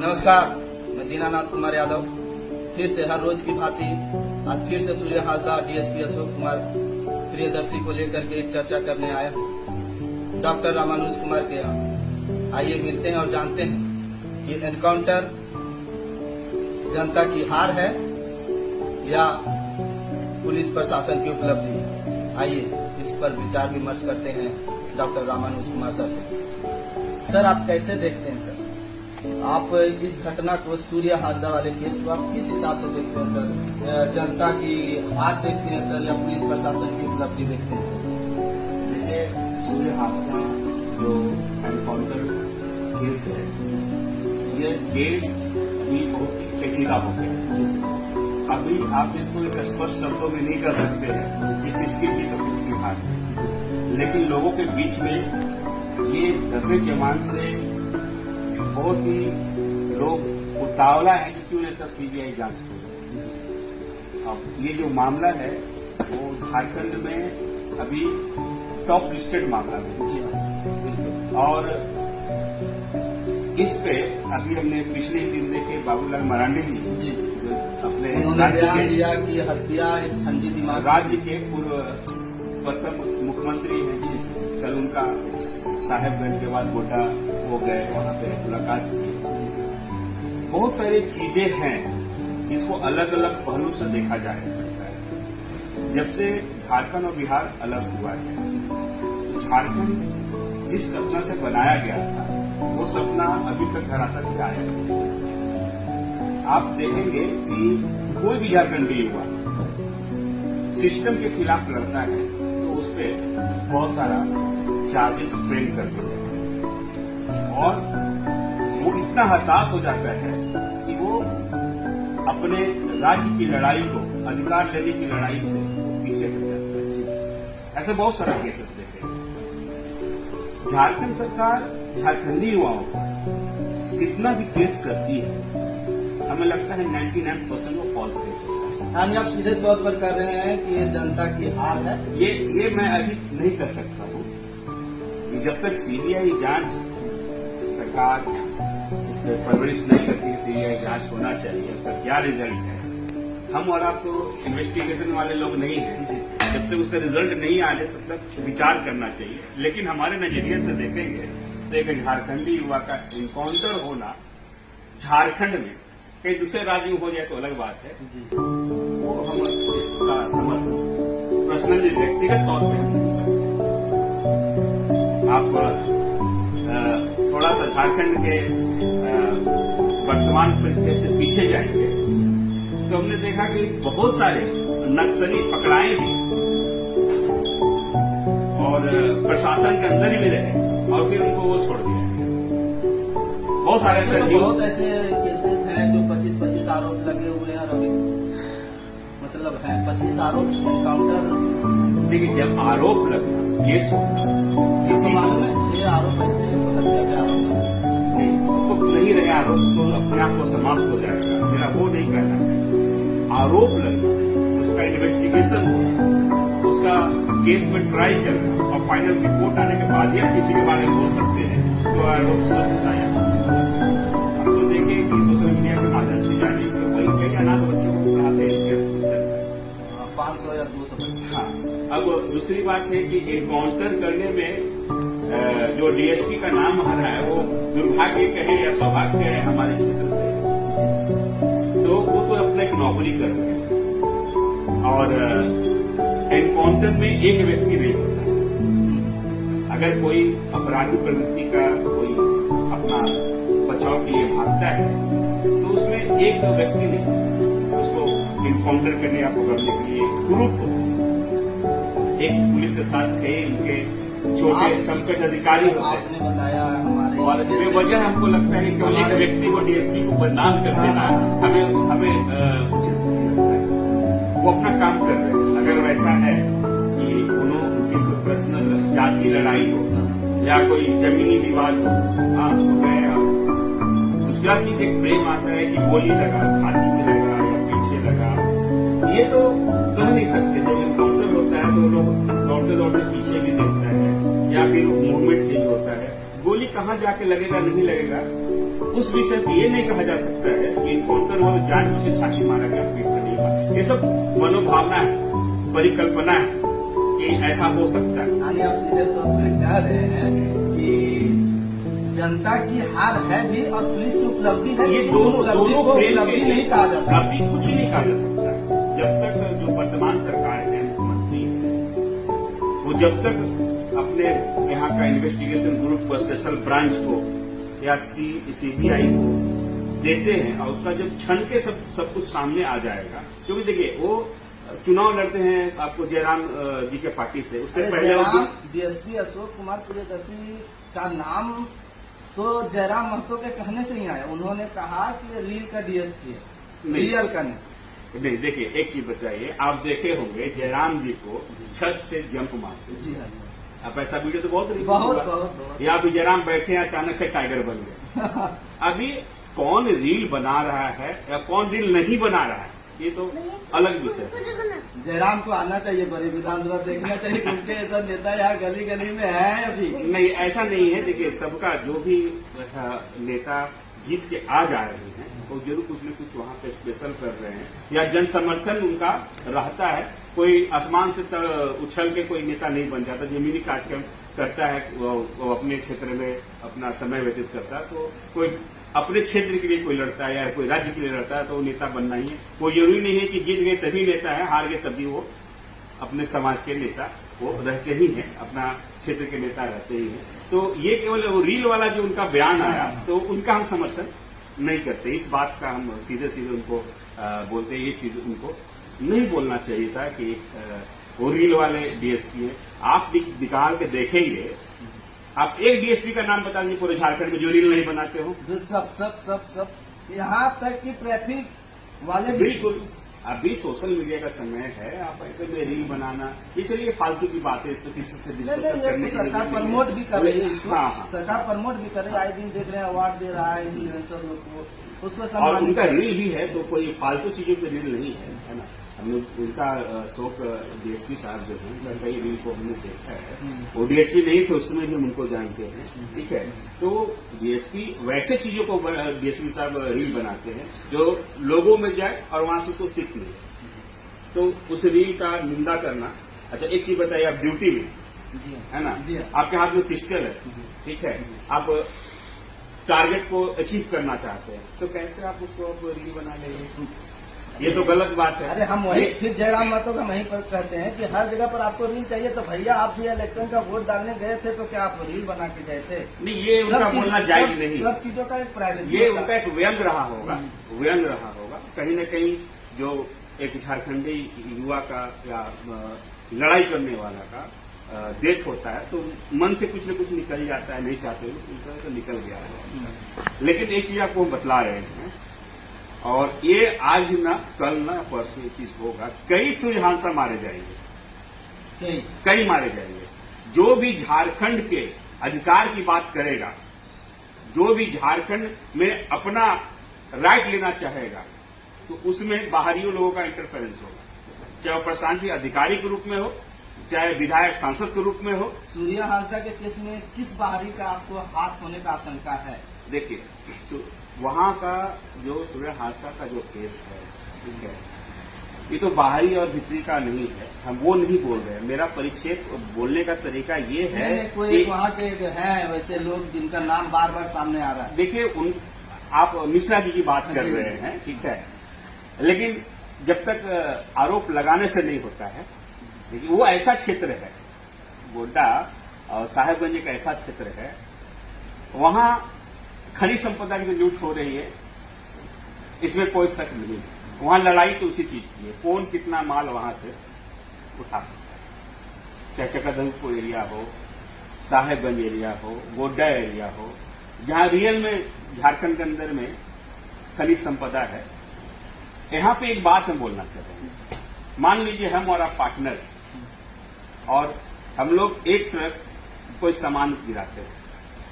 नमस्कार, मैं दीनानाथ कुमार यादव फिर से हर रोज की भांति आज फिर से सूर्य हाजदा डीएसपी अशोक कुमार प्रियदर्शी को लेकर के एक चर्चा करने आया डॉक्टर रामानुज कुमार के यहाँ। आइए मिलते हैं और जानते हैं कि एनकाउंटर जनता की हार है या पुलिस प्रशासन की उपलब्धि। आइए इस पर विचार विमर्श करते हैं डॉक्टर रामानुज कुमार सर से। सर, आप कैसे देखते हैं सर? आप इस घटना को, सूर्य हाजदा वाले केस को आप किस हिसाब से देखते हैं सर? जनता की हार देखते हैं सर या पुलिस प्रशासन की उपलब्धि देखते हैं सर? देखिए, सूर्य हाजदा जो एनकाउंटर केस है, ये केस भी बहुत ही पेचीदा हो गया। अभी आप इसको एक स्पष्ट शब्दों में नहीं कर सकते हैं कि किसकी जीत और किसकी हार है, लेकिन लोगों के बीच में ये डरने के मान से बहुत ही लोग उतावला है कि क्यों इसका सीबीआई जांच हो। अब ये जो मामला है वो झारखंड में अभी टॉप लिस्टेड मामला है और इस पे अभी हमने पिछले दिन देखे बाबूलाल मरांडी जी अपने राज्य दिया कि हत्या एक ठंडी दिमाग राज्य के पूर्व प्रथम मुख्यमंत्री हैं जी। कल उनका साहेबगंज के बाद गोटा हो गए, वहां पे मुलाकात की। बहुत सारी चीजें हैं जिसको अलग अलग पहलू से देखा जा सकता है। जब से झारखंड और बिहार अलग हुआ है, तो झारखंड जिस सपना से बनाया गया था वो सपना अभी तक धरातल पे आया है। आप देखेंगे कि कोई भी झारखंडी युवा सिस्टम के खिलाफ लड़ता है तो उस पर बहुत सारा चार्जेस फ्रेम कर देते हैं और वो इतना हताश हो जाता है कि वो अपने राज्य की लड़ाई को, अधिकार लेने की लड़ाई से पीछे हट जाता है। ऐसे बहुत सारे केसेस देखे हैं। झारखंड सरकार झारखंडी युवाओं पर कितना भी केस करती है, हमें लगता है 99% वो फॉल्स केस होता है। यानी आप सीधे तौर पर कर रहे हैं कि ये जनता की हार है? ये मैं अभी नहीं कर सकता हूँ। जब तक सीबीआई जांच सरकार इस पर परवरिश नहीं करती, सीबीआई जांच होना चाहिए, उसका क्या रिजल्ट है। हम और आप तो इन्वेस्टिगेशन वाले लोग नहीं हैं, जब तक उसका रिजल्ट नहीं आ जाए तब तक विचार करना चाहिए। लेकिन हमारे नजरिए से देखेंगे तो एक झारखंडी युवा का इनकाउंटर होना झारखंड में, कई दूसरे राज्य में हो जाए तो अलग बात है, वो हम इसका समर्थन पर्सनली व्यक्तिगत तौर पर। आप थोड़ा सा झारखंड के वर्तमान परिस्थिति से पीछे जाएंगे तो हमने देखा कि बहुत सारे नक्सली पकड़ाए भी और प्रशासन के अंदर ही भी रहे और फिर उनको वो छोड़ दिया। बहुत सारे बहुत ऐसे केसेस हैं जो 25-25 आरोप लगे हुए हैं। अभी मतलब है 25 आरोप एनकाउंटर। देखिए, जब आरोप लगना केस होता किसी मामले में 6 आरोप ऐसे हत्या के आरोप नहीं रहे, आरोप तो अपने आप को समाप्त हो जाएगा। मेरा वो नहीं कहना है। आरोप लगना, उसका इन्वेस्टिगेशन होना, उसका केस में ट्राई करना और फाइनल रिपोर्ट आने के बाद ही आप किसी के बारे में बोल सकते हैं तो आरोप सच बताया। हम तो देखें कि सोशल मीडिया के माध्यम से जाने वही कई अनाथ बच्चों को पढ़ाते हैं, केस 500 या 200। हाँ, अब दूसरी बात है कि एनकाउंटर करने में जो डीएसपी का नाम आ रहा है वो दुर्भाग्य कहे या सौभाग्य है हमारे क्षेत्र से, तो वो तो अपना एक नौकरी कर रहे हैं और एनकाउंटर में एक व्यक्ति नहीं होता है। अगर कोई अपराधी प्रवृत्ति का कोई अपना बचाव के लिए भागता है तो उसमें एक दो व्यक्ति नहीं, उसको एनकाउंटर करने या पकड़ने के लिए ग्रुप होता है। एक पुलिस के साथ थे, उनके छोटे समकक्ष अधिकारी होते हैं और बेवजह हमको लगता है कि केवल एक व्यक्ति को, डीएसपी को बदनाम कर देना हमें उचित नहीं लगता है। वो अपना काम कर रहे हैं। अगर वैसा है कि उनकी कोई पर्सनल जाति लड़ाई हो या कोई जमीनी विवाद हो, हाँ हो गए। दूसरा चीज एक प्रेम आता है कि गोली लगा, छाती में लगा या पीछे लगा, ये तो कह नहीं सकते। जब एनकाउंटर होता है तो लोग दौड़ते दौड़ते पीछे भी देखता है या फिर मूवमेंट चेंज होता है। गोली कहाँ जाके लगेगा नहीं लगेगा उस विषय पर ये नहीं कहा जा सकता है कि इनकाउंटर हो जानबूझ के छाती मारा गया, पीट कर नहीं मारा। ये सब मनोभावना है, परिकल्पना है कि ऐसा हो सकता है। यानी आप सीधे तौर पर कह रहे हैं कि जनता की हार है भी और पुलिस की उपलब्धि है। ये दोनों फ्रेम उपलब्धि नहीं कहा जा सकता, अभी कुछ नहीं कहा जा सकता। जब तक जो वर्तमान सरकार है, मुख्यमंत्री है, वो जब तक अपने यहाँ का इन्वेस्टिगेशन ग्रुप को, स्पेशल ब्रांच को या सीबीआई को देते हैं और उसका जब छन के सब कुछ सामने आ जाएगा, क्योंकि देखिए वो चुनाव लड़ते हैं आपको जयराम जी के पार्टी से, उसके पहले डीएसपी अशोक कुमार प्रियदर्शी का नाम तो जयराम महतो के कहने से ही आया। उन्होंने कहा कि रील का डीएसपी है, रियल का नहीं। देखिए एक चीज बताइए, आप देखे होंगे जयराम जी को छत से जंप मारते। जी हाँ, अब ऐसा वीडियो तो बहुत बहुत या फिर जयराम बैठे हैं अचानक से टाइगर बन गए। अभी कौन रील बना रहा है या कौन रील नहीं बना रहा है, ये तो अलग विषय है। जयराम को आना चाहिए, बड़ी विधानसभा देखना चाहिए, क्योंकि ऐसा नेता यहाँ गली गली में है अभी। नहीं, ऐसा नहीं है। देखिए सबका जो भी नेता जीत के आ जा रहे हैं वो जरूर कुछ न कुछ वहाँ पे स्पेशल कर रहे हैं या जन समर्थन उनका रहता है। कोई आसमान से उछल के कोई नेता नहीं बन जाता, जमीनी कार्यक्रम करता है, वो अपने क्षेत्र में अपना समय व्यतीत करता है। तो कोई अपने क्षेत्र के लिए कोई लड़ता है या कोई राज्य के लिए लड़ता है तो वो नेता बनना ही है। वो जरूरी नहीं है कि जीत गए तभी नेता है, हार गए तभी वो अपने समाज के नेता वो रहते ही हैं, अपना क्षेत्र के नेता रहते ही हैं। तो ये केवल वो रील वाला जो उनका बयान आया तो उनका हम समर्थन नहीं करते। इस बात का हम सीधे सीधे उनको बोलते हैं, ये चीज उनको नहीं बोलना चाहिए था कि वो रील वाले डीएसपी है। आप निकाल के देखेंगे, आप एक डीएसपी का नाम बता दीजिए पूरे झारखंड में जो रील नहीं बनाते हो। जो सब यहाँ तक कि ट्रैफिक वाले बिल्कुल। अभी सोशल मीडिया का समय है, आप ऐसे में रील बनाना, ये चलिए फालतू की बात है, इसको किसी से डिस्कस करने की सरकार प्रमोट भी कर रही है इसको। हाँ। सरकार प्रमोट भी कर रही है, आए दिन देख रहे हैं अवार्ड दे रहा है इन्फ्लुएंसर लोग को, उसको और उनका रील भी है, तो कोई फालतू चीजों पे रील नहीं है ना। हमने उनका शौक डीएसपी साहब जो है उनका कई रील को हमने देखा है। वो डीएसपी नहीं थे उस समय भी हम उनको जानते हैं, ठीक है। तो डीएसपी वैसे चीजों को डीएसपी साहब रील बनाते हैं जो लोगों में जाए और वहां से उसको सीख मिले। तो उस रील का निंदा करना। अच्छा एक चीज बताइए, आप ड्यूटी में है ना, आपके हाथ में पिस्टल है, ठीक है, आप टारगेट को अचीव करना चाहते हैं तो कैसे आप उसको रील बना लेंगे? ये तो गलत बात है। अरे हम वही फिर जयराम महतो का वहीं पर कहते हैं कि हर जगह पर आपको रील चाहिए, तो भैया आप भी इलेक्शन का वोट डालने गए थे तो क्या आप रील बना के गए थे? नहीं, ये उनका बोलना जायज नहीं। सब चीजों का एक प्राइवेसी, ये उनका एक व्यंग रहा होगा, व्यंग रहा होगा कहीं न कहीं। जो एक झारखंडी युवा का या लड़ाई करने वाला का डेथ होता है तो मन से कुछ न कुछ निकल जाता है, नहीं चाहते हुए तो निकल गया है। लेकिन एक चीज आपको हम बतला रहे हैं, और ये आज ना कल ना परसों ये चीज होगा, कई सुरहांसा मारे जाएंगे, कई मारे जाएंगे। जो भी झारखंड के अधिकार की बात करेगा, जो भी झारखंड में अपना राइट लेना चाहेगा, तो उसमें बाहरियों लोगों का इंटरफेरेंस होगा, चाहे वो प्रशासनिक अधिकारी के रूप में हो, चाहे विधायक सांसद के रूप में हो। सूर्या हाजदा के केस में किस बाहरी का आपको हाथ होने का आशंका है? देखिए, तो वहां का जो सूर्या हादसा का जो केस है, ठीक है, ये तो बाहरी और भीतरी का नहीं है, हम वो नहीं बोल रहे हैं। मेरा परिचय बोलने का तरीका ये है कोई वहाँ के हैं वैसे लोग जिनका नाम बार बार सामने आ रहा है। देखिए, आप मिश्रा जी की बात कर रहे हैं, ठीक है, लेकिन जब तक आरोप लगाने से नहीं होता है, देखिए वो ऐसा क्षेत्र है, गोड्डा और साहेबगंज एक ऐसा क्षेत्र है, वहां खनिज संपदा की जो लूट हो रही है, इसमें कोई शक नहीं है। वहां लड़ाई तो उसी चीज की है, कौन कितना माल वहां से उठा सकता है। चाहे चकाधनपुर एरिया हो, साहेबगंज एरिया हो, गोड्डा एरिया हो, जहां रियल में झारखंड के अंदर में खनिज संपदा है। यहां पे एक बात हम बोलना चाहते हैं, मान लीजिए हम और आप पार्टनर और हम लोग एक ट्रक कोई सामान गिराते हैं,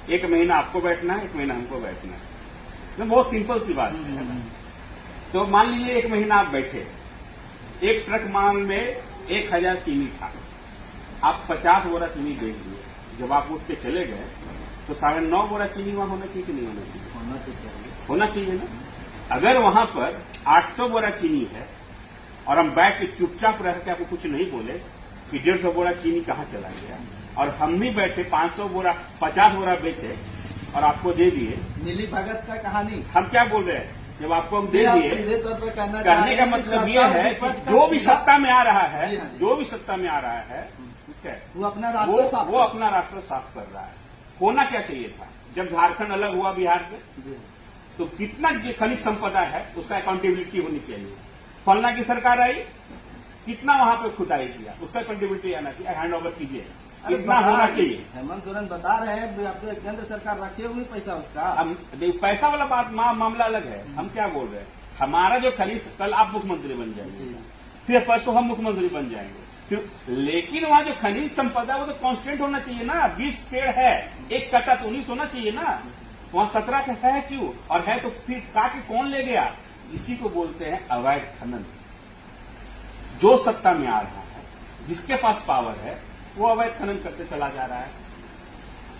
एक महीना आपको बैठना है, एक महीना हमको बैठना है, तो बहुत सिंपल सी बात है। तो मान लीजिए एक महीना आप बैठे, एक ट्रक माल में 1000 चीनी था, आप 50 बोरा चीनी बेच दिए। जब आप उठ के चले गए तो 9.5 बोरा चीनी वहां होना चाहिए कि नहीं होना चाहिए? होना तो चाहिए। होना चाहिए ना। अगर वहां पर 800 बोरा चीनी है और हम बैठ के चुपचाप रह के आपको कुछ नहीं बोले कि 150 बोरा चीनी कहाँ चला गया, और हम भी बैठे 500 बोरा 50 बोरा बेचे और आपको दे दिए, मिली भगत का कहानी हम क्या बोल रहे हैं? जब आपको हम दे आप दिए, सीधे तौर पर कहने कहने का मतलब ये है कि जो भी सत्ता में आ रहा है, जी हाँ, जी। जो भी सत्ता में आ रहा है, ठीक है, वो अपना रास्ता साफ वो अपना रास्ता साफ कर रहा है। होना क्या चाहिए था? जब झारखंड अलग हुआ बिहार से, जी। तो कितना जो खनिज संपदा है उसका अकाउंटेबिलिटी होनी चाहिए। फलना की सरकार आई, कितना वहां पे खुदाई किया, उसका अकाउंटेबिलिटी आना चाहिए, हैंड ओवर कीजिए, अरे कितना होना चाहिए। हेमंत सोरेन बता रहे हैं आपको केंद्र सरकार रखे हुए पैसा उसका। हम पैसा वाला बात मामला अलग है, हम क्या बोल रहे हैं, हमारा जो खनिज, कल आप मुख्यमंत्री बन जाएंगे, फिर परसों हम मुख्यमंत्री बन जाएंगे, फिर लेकिन वहां जो खनिज संपदा वो तो कांस्टेंट होना चाहिए ना। 20 पेड़ है, एक कटा तो 19 होना चाहिए ना। वहां 17 का है क्यों? और है तो फिर काट के कौन ले गया? इसी को बोलते हैं अवैध खनन। जो सत्ता में आ रहा है, जिसके पास पावर है, वो अवैध खनन करते चला जा रहा है।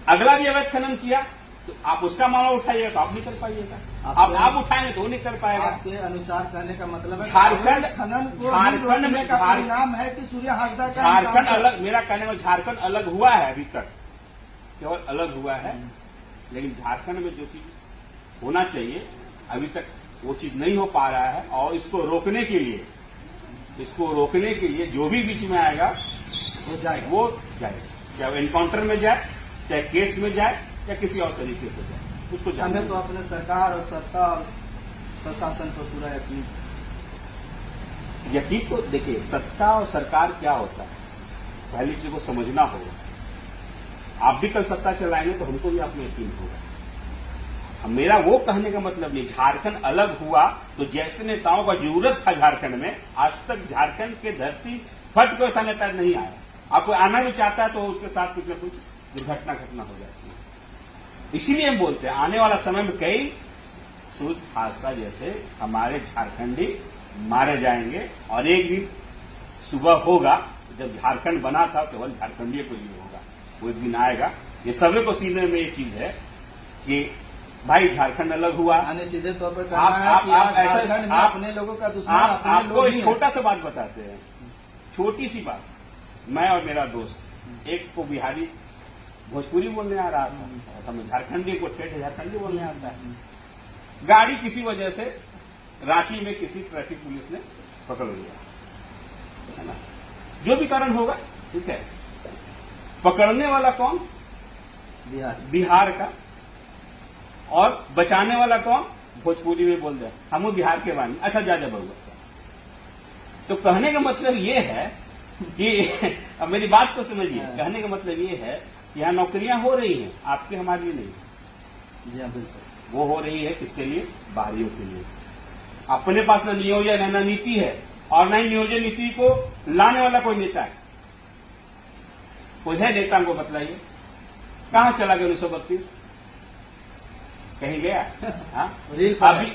अगला भी अवैध खनन किया तो आप उसका मामला उठाइएगा तो आप नहीं कर पाइएगा, आप उठाएंगे तो वो नहीं कर पाएगा। आपके अनुसार कहने का मतलब है झारखंड खनन को झारखंड में का परिणाम है कि सूर्य हासदा का झारखंड अलग, मेरा कहने में झारखंड अलग हुआ है, अभी तक केवल अलग हुआ है, लेकिन झारखंड में जो चीज होना चाहिए अभी तक वो चीज नहीं हो पा रहा है। और इसको रोकने के लिए जो भी बीच में आएगा वो जाएगा, चाहे एनकाउंटर में जाए, चाहे केस में जाए, या किसी और तरीके से जाए, उसको जाए। हमें तो अपने सरकार और सत्ता और प्रशासन पर पूरा यकीन तो देखिए, सत्ता और सरकार क्या होता है, पहली चीज को समझना होगा। आप भी कल सत्ता चलाएंगे तो हमको भी आप में यकीन होगा। मेरा वो कहने का मतलब नहीं, झारखंड अलग हुआ तो जैसे नेताओं का जरूरत था झारखंड में, आज तक झारखंड के धरती फट को ऐसा नेता नहीं आया। आपको आना भी चाहता है तो उसके साथ कुछ न कुछ दुर्घटना घटना हो जाती है। इसीलिए हम बोलते हैं आने वाला समय में कई सूर्य हादसा जैसे हमारे झारखंडी मारे जाएंगे, और एक दिन सुबह होगा जब झारखंड बना था केवल झारखंडी को ही होगा, वो एक दिन आएगा। ये सभी को सीने में ये चीज है कि भाई झारखंड अलग हुआ। सीधे तौर पर आप ऐसा अपने लोगों का दुश्मन आपको एक छोटा सा बात बताते हैं, छोटी सी बात। मैं और मेरा दोस्त, एक को बिहारी भोजपुरी बोलने आ रहा था, हमें झारखंडी को ठेठ झारखंडी बोलने आता है। गाड़ी किसी वजह से रांची में किसी ट्रैफिक पुलिस ने पकड़ लिया, है ना, जो भी कारण होगा, ठीक है। पकड़ने वाला कौन? बिहार का, और बचाने वाला कौन? भोजपुरी में बोल दे हम वो बिहार के वाणी, अच्छा जा बउआ। तो कहने का मतलब ये है कि अब मेरी बात को समझिए, कहने का मतलब ये है कि यहाँ नौकरियां हो रही हैं, आपकी हमारी नहीं। जी हाँ, बिल्कुल। वो हो रही है किसके लिए? बाहरियों के लिए। अपने पास न नियोजन है, न नीति है, और न ही नियोजन नीति को लाने वाला कोई नेता है। कोई है नेता? हमको बताइए, कहां चला गया 1932? कहीं गया?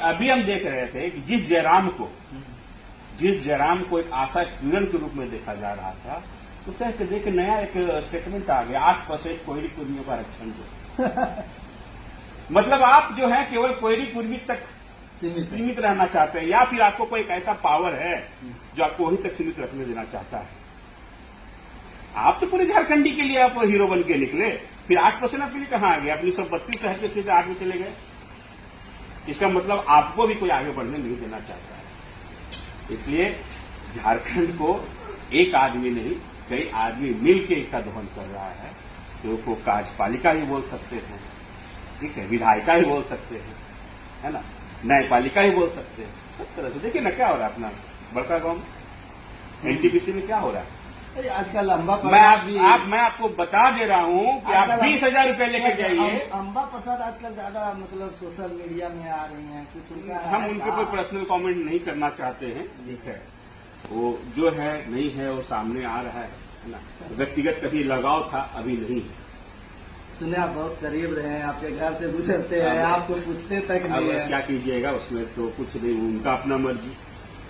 अभी हम देख रहे थे कि जिस जयराम को एक आशा किरण के रूप में देखा जा रहा था, तो कहते देख नया एक स्टेटमेंट आ गया, 8% कोयरी कुर्मियों का आरक्षण दो। मतलब आप जो है केवल कोयरी कुर्मी तक सीमित रहना चाहते हैं, या फिर आपको कोई एक ऐसा पावर है जो आपको वहीं तक सीमित रखने देना चाहता है। आप तो पूरे झारखंडी के लिए आप हीरो बन के निकले, फिर 8% आपके लिए कहां आ गया? अपनी 132 शहर के सीधे 8 में चले गए। इसका मतलब आपको भी कोई आगे बढ़ने नहीं देना चाहता है। इसलिए झारखंड को एक आदमी नहीं, कई आदमी मिलकर इसका दोहन कर रहा है। तो को कार्यपालिका ही बोल सकते हैं, ठीक है, विधायिका ही बोल सकते हैं, है ना, न्यायपालिका ही बोल सकते हैं, सब तरह से। देखिए ना क्या हो रहा है अपना बड़का गांव में, एनटीपीसी में क्या हो रहा है आजकल। अम्बा मैं आपको बता दे रहा हूं कि आप 20,000 रुपए लेकर जाइए। अम्बा प्रसाद आजकल ज्यादा मतलब सोशल मीडिया में आ रही हैं, कुछ उनका हम उनके ऊपर पर्सनल कमेंट नहीं करना चाहते हैं, ठीक है। वो जो है नहीं है, वो सामने आ रहा है ना। व्यक्तिगत कभी लगाव था, अभी नहीं है। सुने आप बहुत करीब रहे हैं, आपके घर से गुजरते हैं, आपको पूछते तक नहीं है। क्या कीजिएगा, उसमें तो कुछ नहीं, उनका अपना मर्जी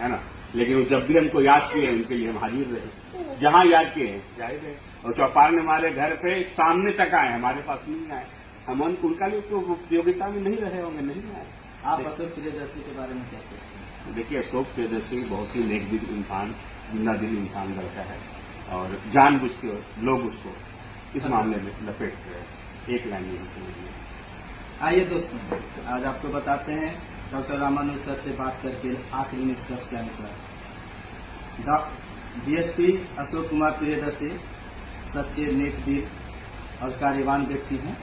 है ना। लेकिन जब भी हमको याद किए उनके लिए हम हाजिर रहे, जहां याद किए जाहिर है। और चौपाल ने हमारे घर पे सामने तक आए, हमारे पास नहीं आए। हम उनका भी तो उपयोगिता में नहीं रहे होंगे, नहीं आए। आप अशोक प्रियदर्शी के बारे में क्या सोचते हैं? देखिए, अशोक प्रियदर्शी बहुत ही नेकदिल इंसान, जिंदा दिल इंसान लड़का है और जानबूझ के लोग उसको इस मामले में लपेट रहे, एक लाइन नहीं समझिए। आइए दोस्तों, आज आपको बताते हैं डॉक्टर रामानुज सर से बात करके आखिरी निष्कर्ष क्या निकला। डीएसपी अशोक कुमार प्रियदर्शी सच्चे नेक दिल और कार्यवान व्यक्ति हैं,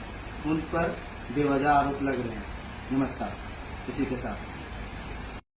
उन पर बेवजह आरोप लग रहे हैं। नमस्कार। इसी के साथ